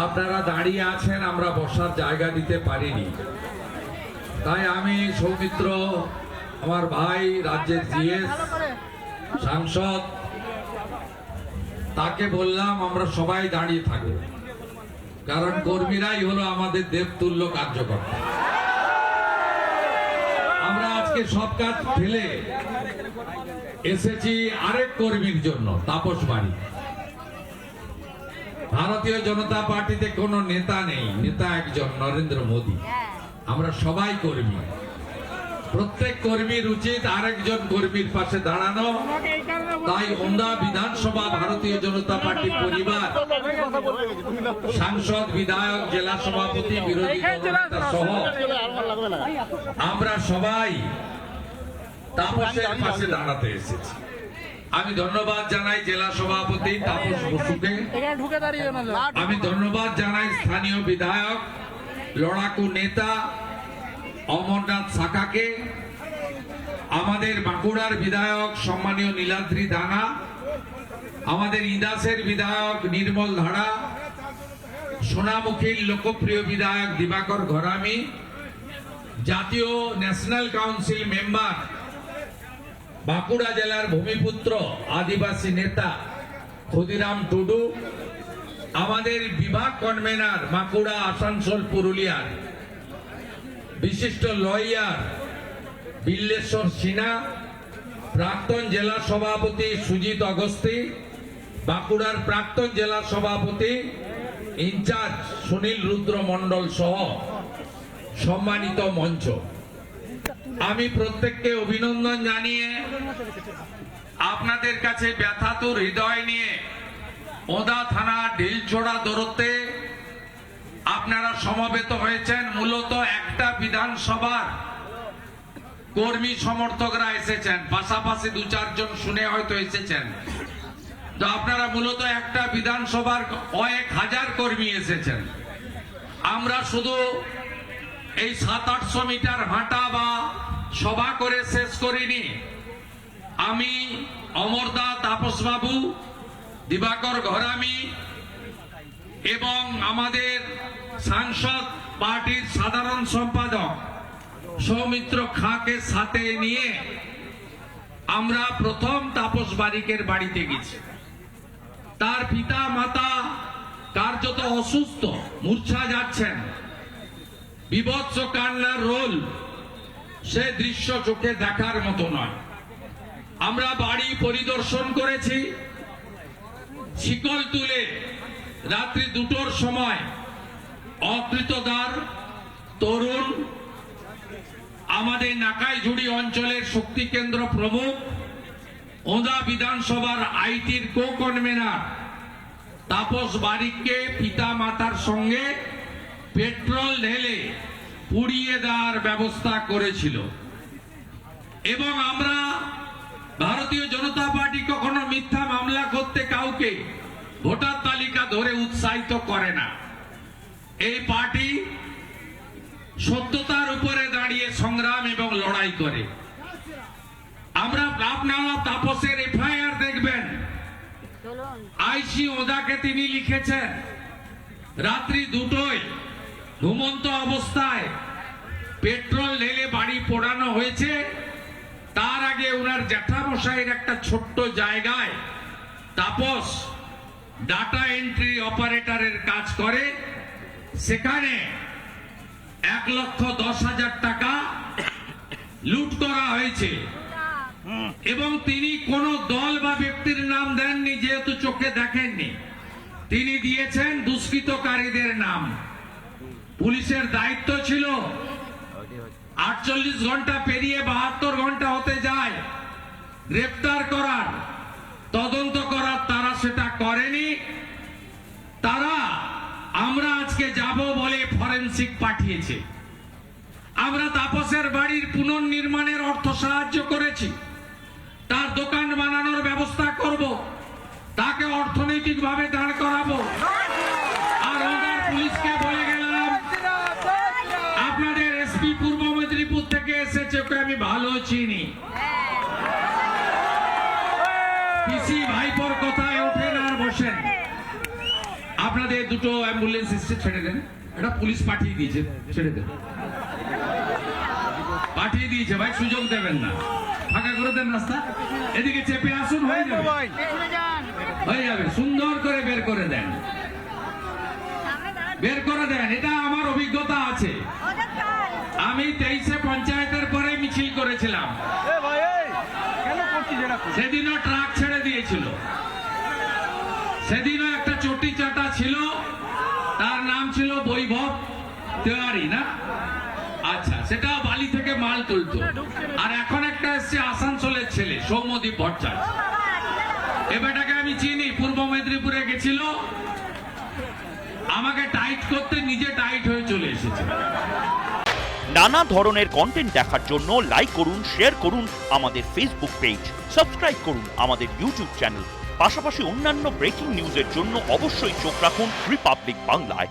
আপনারা দাঁড়িয়ে আছেন, আমরা বসার জায়গা দিতে পারিনি, তাই আমি সৌমিত্র, আমার ভাই রাজ্যের জিএস সাংসদ, তাকে বললাম আমরা সবাই দাঁড়িয়ে থাকবো, কারণ কর্মীরাই হলো আমাদের দেবতুল্য কার্যকর্তা। আমরা আজকে সব কাজ ফেলে এসেছি আরেক কর্মীর জন্য, তাপস বাড়ি। ভারতীয় জনতা পার্টিতে কোনো নেতা নেই, নেতা একজন, নরেন্দ্র মোদী। আমরা সবাই কর্মী, প্রত্যেক কর্মীর উচিত আরেকজন কর্মীর পাশে দাঁড়ানো। তাই ওন্দা বিধানসভা ভারতীয় জনতা পার্টি পরিবার, সাংসদ, বিধায়ক, জেলা সভাপতি, বিরোধী দলনেতা সহ আমরা সবাই তাপসের পাশে দাঁড়াতে এসেছি। আমি ধন্যবাদ জানাই জেলা সভাপতি তাপস বসুকে, আমি ধন্যবাদ জানাই স্থানীয় বিধায়ক, লড়াকু নেতা অমরনাথ শাখাকে, আমাদের বাঁকুড়ার বিধায়ক সম্মানীয় নীলাদ্রি দানা, আমাদের ইদাসের বিধায়ক নির্মল ধারা, সোনামুখীর লোকপ্রিয় বিধায়ক দিবাকর ঘরামি, জাতীয় ন্যাশনাল কাউন্সিল মেম্বার, বাঁকুড়া জেলার ভূমিপুত্র আদিবাসী নেতা ক্ষুদিরাম টুডু, আমাদের বিভাগ কনভেনার বাঁকুড়া, আসানসোল, পুরুলিয়ার বিশিষ্ট লয়ার বিল্লেশ্বর সিনহা, প্রাক্তন জেলা সভাপতি সুজিত অগস্তি, বাঁকুড়ার প্রাক্তন জেলা সভাপতি ইনচার্জ সুনীল রুদ্র মন্ডল সহ সম্মানিত মঞ্চ, আমি প্রত্যেককে অভিনন্দন জানিয়ে আপনাদের কাছে ব্যথাতুর হৃদয় নিয়ে ওদা থানা ঢিলছোড়া দূরত্বে আপনারা সমবেত হয়েছেন। মূলত একটা বিধানসভার কর্মী সমর্থকরা এসেছেন, পাশাপাশি দু চারজন শুনে হয়তো এসেছেন, তো আপনারা মূলত একটা বিধানসভার কয়েক হাজার কর্মী এসেছেন। আমরা শুধু এই 700-800 মিটার হাঁটা বা সভা করে শেষ করিনি। আমি অমরদা, তাপস বাবু, দিবাকর ঘরামি এবং আমাদের সাংসদ পার্টির সাধারণ সম্পাদক সৌমিত্র খাঁকে সাথে নিয়ে আমরা প্রথম তাপস বারিকের বাড়িতে গেছি। তার পিতা মাতা কার্যত অসুস্থ, মূর্ছা যাচ্ছেন, বিভৎস কান্নার রোল, সে দৃশ্য চোখে দেখার মতো নয়। আমরা বাড়ি পরিদর্শন করেছি। শিকল তুলে রাত্রি 2টোর সময় অকৃতদার তরুণ, আমাদের নাকাইঝুড়ি অঞ্চলের শক্তি কেন্দ্র প্রমুখ, ওদা বিধানসভার আইটির কো কনভেনার তাপস বারিককে পিতা মাতার সঙ্গে পেট্রোল ঢেলে পুড়িয়ে দেওয়ার ব্যবস্থা করেছিল। এবং আমরা ভারতীয় জনতা পার্টি কখনো মিথ্যা মামলা করতে কাউকে ভোটার তালিকা ধরে উৎসাহিত করে না। এই পার্টি সত্যতার উপরে দাঁড়িয়ে সংগ্রাম এবং লড়াই করে। আপনারা তাপসের এফআইআর দেখবেন, আইসি ওদাকে তিনি লিখেছেন রাত্রি 2টোয় ঘুমন্ত অবস্থায় পেট্রোল ঢেলে বাড়ি পোড়ানো হয়েছে। তার আগে ওনার জ্যাঠামশাইয়ের একটা ছোট্ট জায়গায় তাপস ডাটা এন্ট্রি অপারেটরের কাজ করে, সেখানে 1,10,000 টাকা লুট করা হয়েছে। এবং তিনি কোন দল বা ব্যক্তির নাম দেননি, যেহেতু চোখে দেখেননি, তিনি দিয়েছেন দুষ্কৃতকারীদের নাম। পুলিশের দায়িত্ব ছিল 48 ঘন্টা পেরিয়ে 72 ঘন্টা হতে যায় গ্রেফতার করার, তদন্ত করার, তারা সেটা করেনি। তারা আমরা আজকে যাব বলে ফরেনসিক পাঠিয়েছে। আমরা তাপসের বাড়ির পুনর্নির্মাণের অর্থ সাহায্য করেছি, তার দোকান বানানোর ব্যবস্থা করব, তাকে অর্থনৈতিকভাবে দাঁড় করাবো। আর ওনার পুলিশকে বলে গেলাম, আপনাদের এসপি পূর্ব মেদিনীপুর থেকে এসেছে, ওকে আমি ভালো চিনি। পিসি ভাইপোর কথায় ওঠেন আর বসেন। আপনাদের দুটো অ্যাম্বুলেন্স এসছে, ছেড়ে দেন। এটা পুলিশ পাঠিয়ে দিয়েছে, ছেড়ে দেন, পাঠিয়ে দিয়েছে ভাই, সুযোগ দেবেন না, ফাঁকা করে দেন রাস্তা। এদিকে চেপে আসুন, হয়ে যাবে, হয়ে যাবে, সুন্দর করে বের করে দেন, বের করে দেন। এটা আমার অভিজ্ঞতা আছে, আমি 23-এ পঞ্চায়েতের পরে মিছিল করেছিলাম, সেদিনও ট্রাক ছেড়ে দিয়েছিল, সেদিনও একটা চটি চাটা ছিল, তার নাম ছিল বৈভব তেওয়ারি না, আচ্ছা, সেটা বালি থেকে মাল তুলতো। আর এখন একটা এসছে আসানসোলের ছেলে সৌম্যদীপ ভট্টাচার্য, এ বেটাকে আমি চিনি, পূর্ব মেদিনীপুরে গেছিল, আমাকে টাইট করতে নিজে টাইট হয়ে চলে এসেছে। নানা ধরনের কন্টেন্ট দেখার জন্য লাইক করুন, শেয়ার করুন আমাদের ফেসবুক পেজ, সাবস্ক্রাইব করুন আমাদের ইউটিউব চ্যানেল। পাশাপাশি অন্যান্য ব্রেকিং নিউজের জন্য অবশ্যই চোখ রাখুন রিপাবলিক বাংলায়।